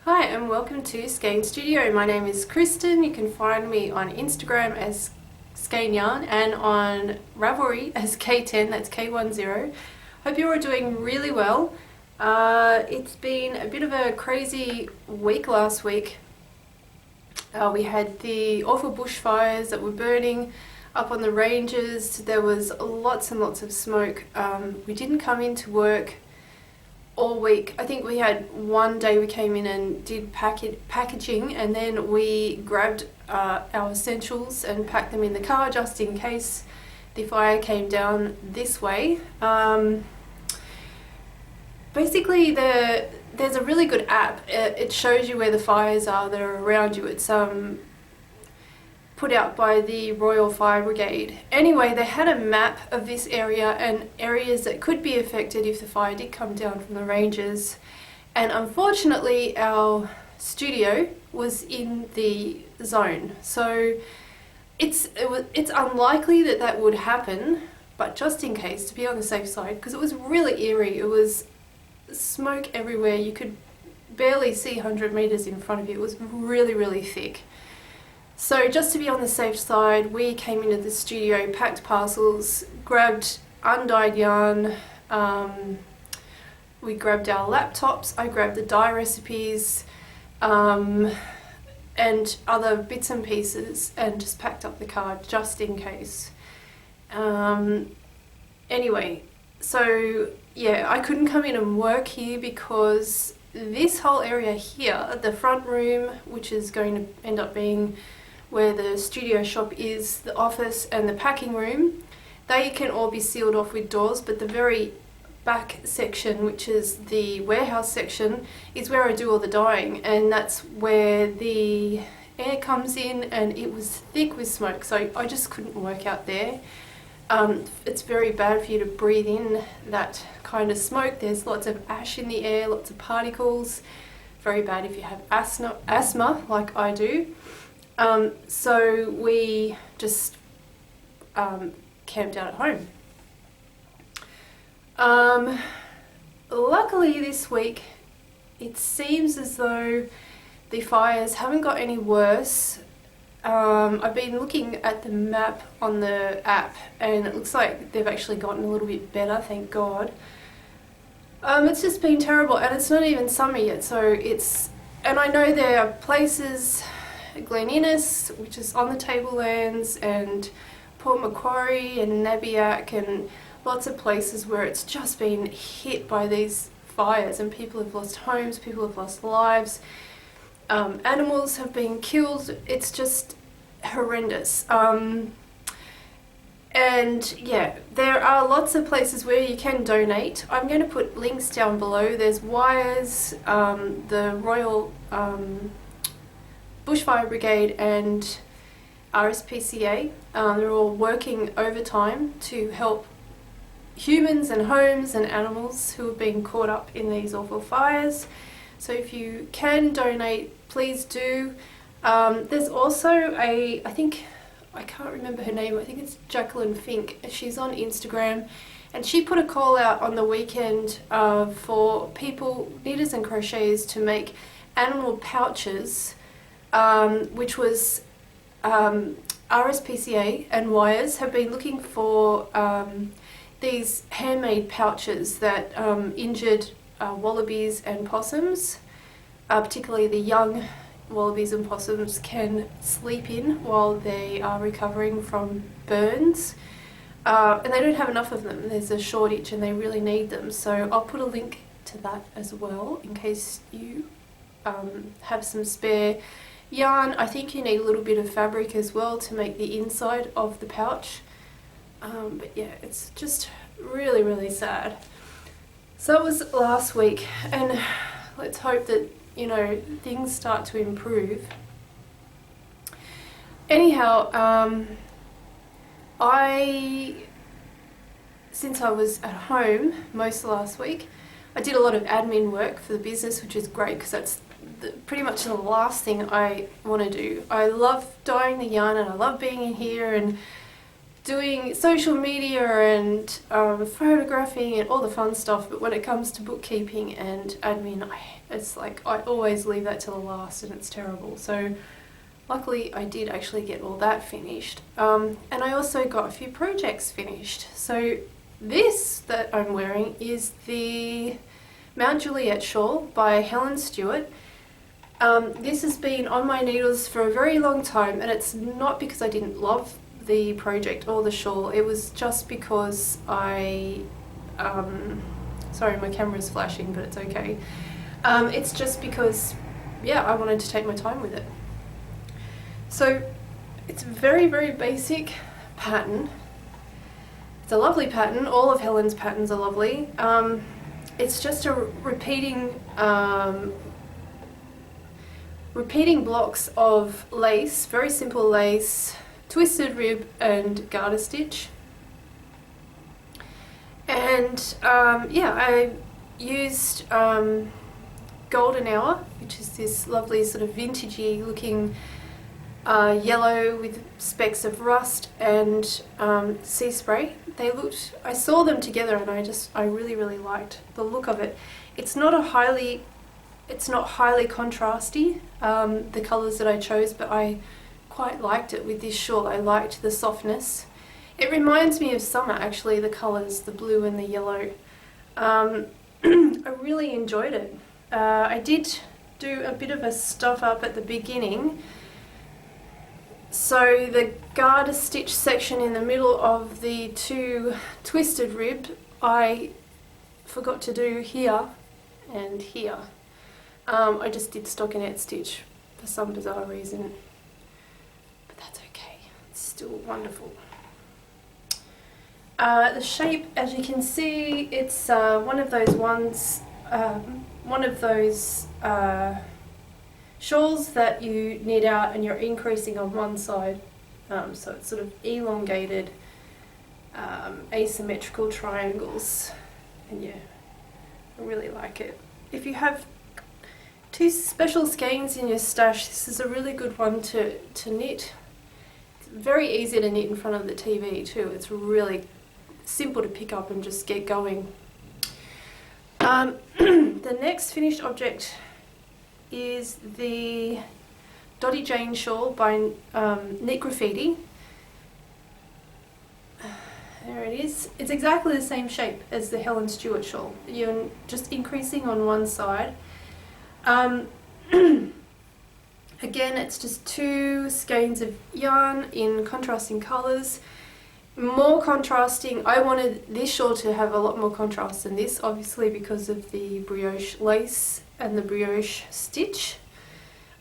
Hi and welcome to Skein Studio. My name is Kristen. You can find me on Instagram as Skein Yarn and on Ravelry as K10, that's K10. Hope you're all doing really well. It's been a bit of a crazy week last week. We had the awful bushfires that were burning up on the ranges. There was lots and lots of smoke. We didn't come into work all week. I think we had one day we came in and did packaging, and then we grabbed our essentials and packed them in the car just in case the fire came down this way. Basically there's a really good app. It shows you where the fires are that are around you. It's put out by the Royal Fire Brigade. Anyway, they had a map of this area and areas that could be affected if the fire did come down from the ranges, and unfortunately our studio was in the zone, so it's unlikely that would happen, but just in case, to be on the safe side, because it was really eerie. It was smoke everywhere. You could barely see 100 meters in front of you. It was really thick. So just to be on the safe side, we came into the studio, packed parcels, grabbed undyed yarn, we grabbed our laptops, I grabbed the dye recipes, and other bits and pieces, and just packed up the car just in case. Anyway, so yeah, I couldn't come in and work here because this whole area here, the front room, which is going to end up being where the studio shop is, the office and the packing room, they can all be sealed off with doors, but the very back section, which is the warehouse section, is where I do all the dyeing, and that's where the air comes in, and it was thick with smoke, so I just couldn't work out there. It's very bad for you to breathe in that kind of smoke. There's lots of ash in the air, lots of particles. Very bad if you have asthma like I do. So we just camped out at home. Luckily this week it seems as though the fires haven't got any worse. I've been looking at the map on the app and it looks like they've actually gotten a little bit better, thank God. It's just been terrible, and it's not even summer yet, so and I know there are places, Glen Innes, which is on the tablelands, and Port Macquarie and Nabiac, and lots of places where it's just been hit by these fires and people have lost homes, people have lost lives, animals have been killed. It's just horrendous. And yeah, there are lots of places where you can donate. I'm going to put links down below. There's Wires, the Royal Bushfire Brigade and RSPCA. They're all working overtime to help humans and homes and animals who have been caught up in these awful fires. So if you can donate, please do. There's also I can't remember her name, I think it's Jacqui Fink. She's on Instagram, and she put a call out on the weekend for people, knitters and crocheters, to make animal pouches, which was RSPCA and Wires have been looking for these handmade pouches that injured wallabies and possums, particularly the young wallabies and possums, can sleep in while they are recovering from burns, and they don't have enough of them. There's a shortage and they really need them, so I'll put a link to that as well in case you have some spare yarn. I think you need a little bit of fabric as well to make the inside of the pouch, but yeah, it's just really sad. So that was last week, and let's hope that, you know, things start to improve. Anyhow, since I was at home most of last week, I did a lot of admin work for the business, which is great because that's pretty much the last thing I want to do. I love dyeing the yarn and I love being in here and doing social media and photographing and all the fun stuff, but when it comes to bookkeeping and admin, it's like I always leave that to the last and it's terrible. So luckily I did actually get all that finished, and I also got a few projects finished. So this that I'm wearing is the Mount Juliet shawl by Helen Stewart. This has been on my needles for a very long time, and it's not because I didn't love the project or the shawl, it was just because sorry, my camera's flashing, but it's okay. It's just because, yeah, I wanted to take my time with it. So it's a very, very basic pattern. It's a lovely pattern. All of Helen's patterns are lovely. It's just a repeating blocks of lace, very simple lace, twisted rib and garter stitch. And yeah, I used Golden Hour, which is this lovely sort of vintagey looking yellow with specks of rust and sea spray. I saw them together and I really, really liked the look of it. It's not highly contrasty, the colours that I chose, but I quite liked it with this shawl. I liked the softness. It reminds me of summer actually, the colours, the blue and the yellow. I really enjoyed it. I did do a bit of a stuff up at the beginning. So the garter stitch section in the middle of the two twisted rib, I forgot to do here and here. I just did stockinette stitch for some bizarre reason, but that's okay, it's still wonderful. The shape, as you can see, it's one of those ones, shawls that you knit out and you're increasing on one side, so it's sort of elongated, asymmetrical triangles, and yeah, I really like it. If you have two special skeins in your stash, this is a really good one to knit. It's very easy to knit in front of the TV too. It's really simple to pick up and just get going. The next finished object is the Dottie Jane shawl by Knit Graffiti. There it is. It's exactly the same shape as the Helen Stewart shawl. You're just increasing on one side. Again, it's just two skeins of yarn in contrasting colours. More contrasting. I wanted this shawl to have a lot more contrast than this, obviously because of the brioche lace and the brioche stitch.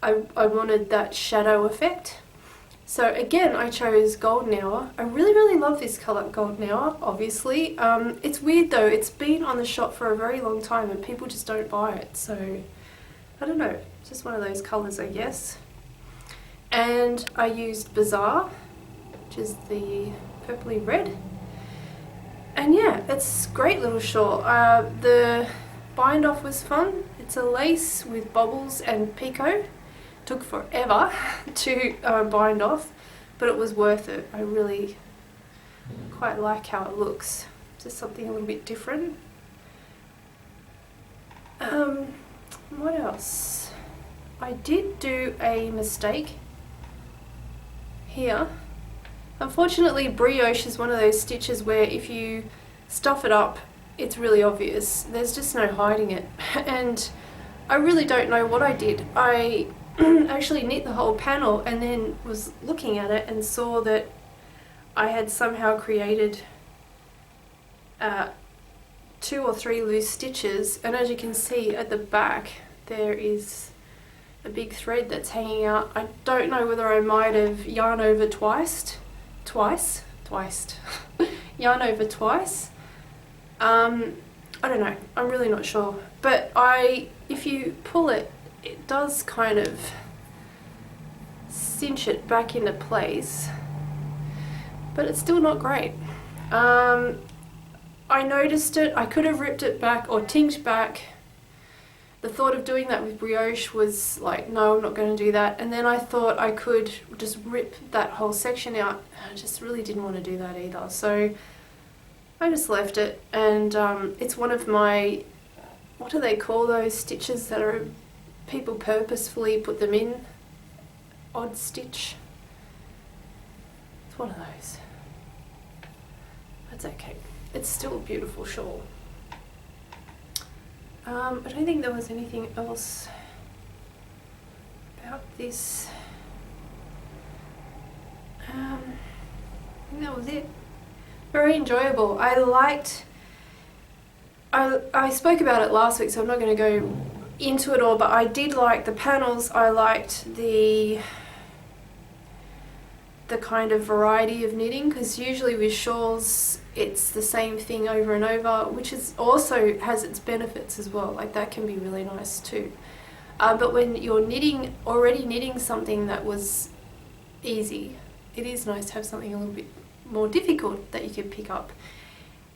I wanted that shadow effect. So again, I chose Golden Hour. I really, really love this colour, Golden Hour, obviously. It's weird though, it's been on the shop for a very long time and people just don't buy it, so I don't know, it's just one of those colours, I guess. And I used Bazaar, which is the purpley red. And yeah, it's a great little shawl. The bind off was fun. It's a lace with bobbles and picot. Took forever to bind off, but it was worth it. I really quite like how it looks. Just something a little bit different. What else? I did do a mistake here. Unfortunately, brioche is one of those stitches where if you stuff it up, it's really obvious. There's just no hiding it. And I really don't know what I did. I actually knit the whole panel and then was looking at it and saw that I had somehow created 2 or 3 loose stitches, and as you can see at the back there is a big thread that's hanging out. I don't know whether I might have yarn over twice. Yarn over twice. I don't know, I'm really not sure, but if you pull it, it does kind of cinch it back into place, but it's still not great. I noticed it. I could have ripped it back or tinked back the thought of doing that with brioche was like, no, I'm not going to do that. And then I thought I could just rip that whole section out. I just really didn't want to do that either. So I just left it, and it's one of my, what do they call those stitches that are, people purposefully put them in? Odd stitch. It's one of those. That's okay. It's still a beautiful shawl. I don't think there was anything else about this. I think that was it. Very enjoyable. I spoke about it last week, so I'm not going to go into it all, but I did like the panels. I liked the kind of variety of knitting, because usually with shawls it's the same thing over and over, which is also has its benefits as well. Like that can be really nice too. But when you're already knitting something that was easy, it is nice to have something a little bit more difficult that you can pick up.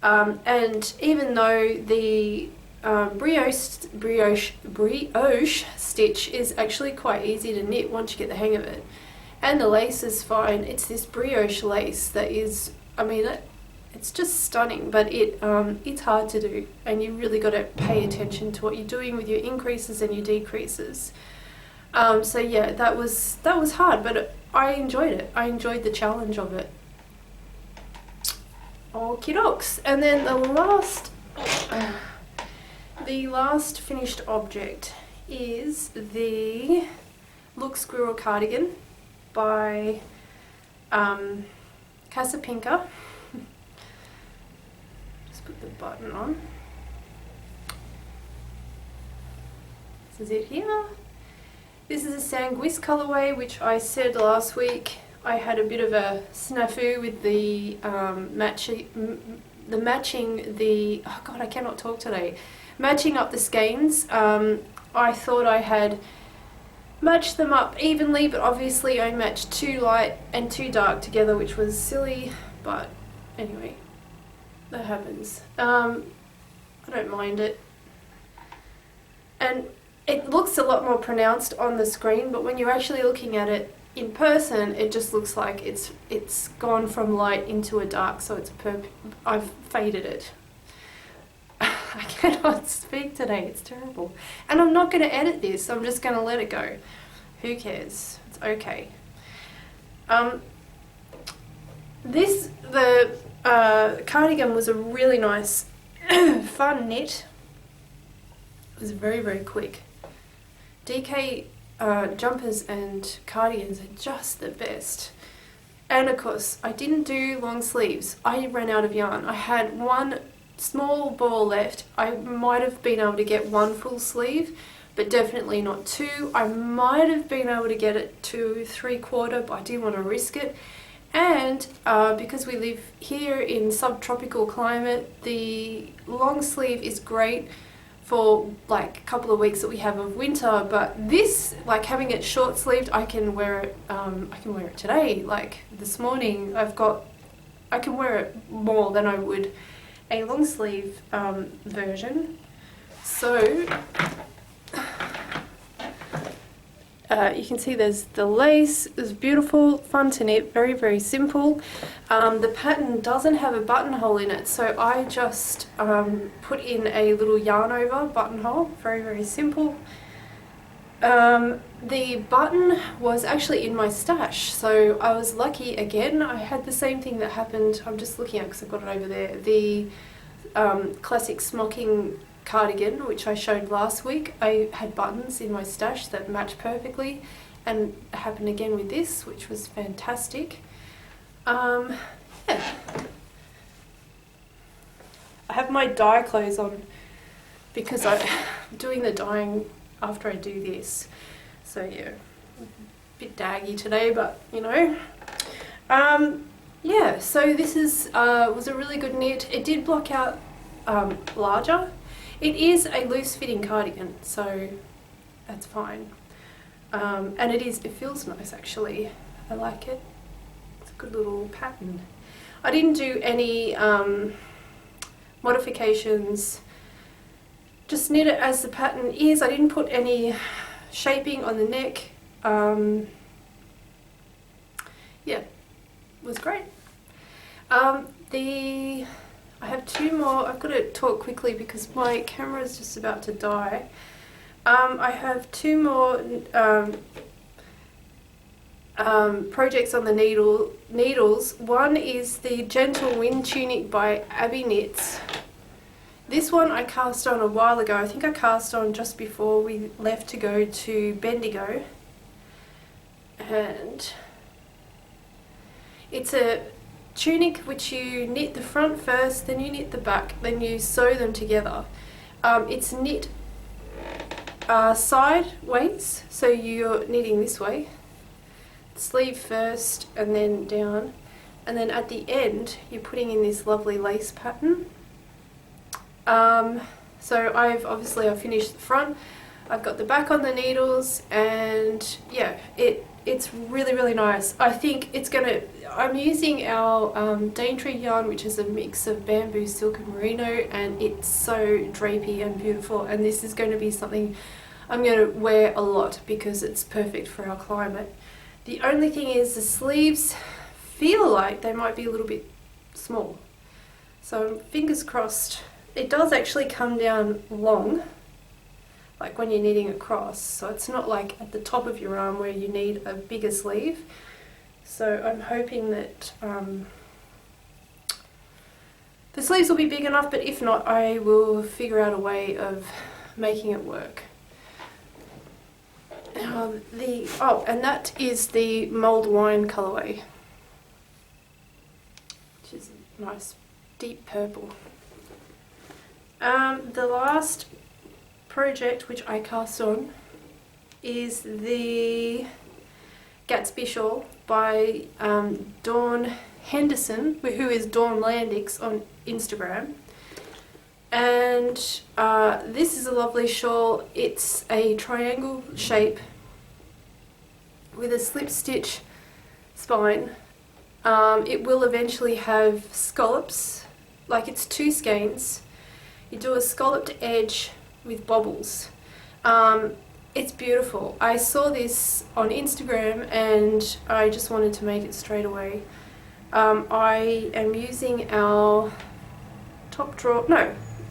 And even though the brioche stitch is actually quite easy to knit once you get the hang of it, and the lace is fine. It's this brioche lace that is, I mean, it's just stunning, but it's hard to do, and you really got to pay attention to what you're doing with your increases and your decreases. So yeah, that was hard, but I enjoyed it. I enjoyed the challenge of it. Okie dokes. And then the last finished object is the Look Squirrel cardigan by Casapinka. Just put the button on. This is it here. This is a sanguis colorway, which I said last week I had a bit of a snafu with the oh god, I cannot talk today. Matching up the skeins. I thought I had matched them up evenly, but obviously I matched too light and too dark together, which was silly, but anyway, that happens. I don't mind it. And it looks a lot more pronounced on the screen, but when you're actually looking at it in person, it just looks like it's gone from light into a dark, so it's I've faded it. I cannot speak today, it's terrible. And I'm not going to edit this, I'm just going to let it go. Who cares? It's okay. The cardigan was a really nice, fun knit. It was very, very quick. DK jumpers and cardigans are just the best. And of course, I didn't do long sleeves. I ran out of yarn. I had one small ball left. I might have been able to get one full sleeve, but definitely not two. I might have been able to get it to 3/4, but I didn't want to risk it. And because we live here in subtropical climate, the long sleeve is great for like a couple of weeks that we have of winter, but this, like having it short sleeved, I can wear it today. Like this morning I can wear it more than I would a long sleeve version. So you can see there's the lace. It's beautiful, fun to knit, very, very simple. The pattern doesn't have a buttonhole in it, so I just put in a little yarn over buttonhole, very, very simple. The button was actually in my stash, so I was lucky again. I had the same thing that happened, I'm just looking at because I've got it over there, the classic smocking cardigan, which I showed last week. I had buttons in my stash that matched perfectly, and it happened again with this, which was fantastic. Yeah. I have my dye clothes on because I'm doing the dyeing after I do this. So yeah, a bit daggy today, but you know. Yeah, so this was a really good knit. It did block out larger. It is a loose fitting cardigan, so that's fine. And it feels nice actually. I like it. It's a good little pattern. I didn't do any modifications just knit it as the pattern is. I didn't put any shaping on the neck. Yeah, it was great. I have two more. I've got to talk quickly because my camera is just about to die. I have two more projects on the needles. One is the Gentle Wind Tunic by AbbyeKnits. This one I cast on a while ago. I think I cast on just before we left to go to Bendigo. And it's a tunic which you knit the front first, then you knit the back, then you sew them together. It's knit sideways, so you're knitting this way. Sleeve first and then down, and then at the end you're putting in this lovely lace pattern. So I've finished the front, I've got the back on the needles, and yeah, it's really nice. I think it's gonna, I'm using our Daintree yarn, which is a mix of bamboo, silk and merino, and it's so drapey and beautiful, and this is going to be something I'm going to wear a lot because it's perfect for our climate. The only thing is the sleeves feel like they might be a little bit small, so fingers crossed. It does actually come down long, like when you're knitting across, so it's not like at the top of your arm where you need a bigger sleeve. So I'm hoping that the sleeves will be big enough, but if not, I will figure out a way of making it work. And that is the mulled wine colourway, which is a nice deep purple. The last project which I cast on is the Gatsby Shawl by Dawn Henderson, who is Dawn Landix on Instagram. And this is a lovely shawl. It's a triangle shape with a slip stitch spine. It will eventually have scallops, like it's two skeins. You do a scalloped edge with bobbles. It's beautiful. I saw this on Instagram and I just wanted to make it straight away. I am using our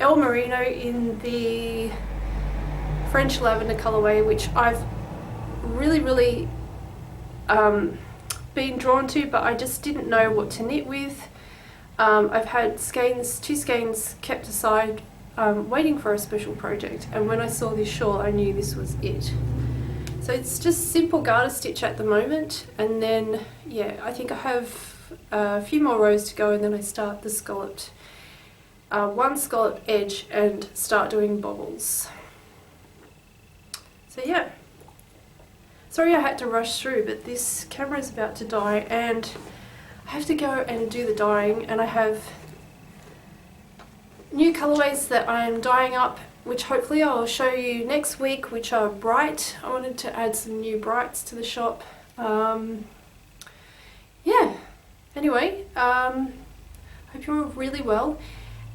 El Merino in the French lavender colourway, which I've really been drawn to, but I just didn't know what to knit with. I've had two skeins kept aside, waiting for a special project, and when I saw this shawl I knew this was it. So it's just simple garter stitch at the moment, and then yeah, I think I have a few more rows to go, and then I start the scalloped one scalloped edge and start doing bobbles. So yeah, sorry I had to rush through, but this camera is about to die and I have to go and do the dyeing, and I have new colourways that I'm dyeing up, which hopefully I'll show you next week, which are bright. I wanted to add some new brights to the shop. Yeah, anyway, hope you're all really well,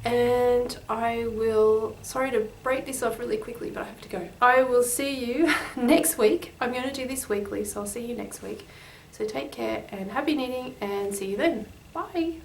and I will, sorry to break this off really quickly, but I have to go. I will see you next week. I'm going to do this weekly, so I'll see you next week. So take care and happy knitting, and see you then. Bye!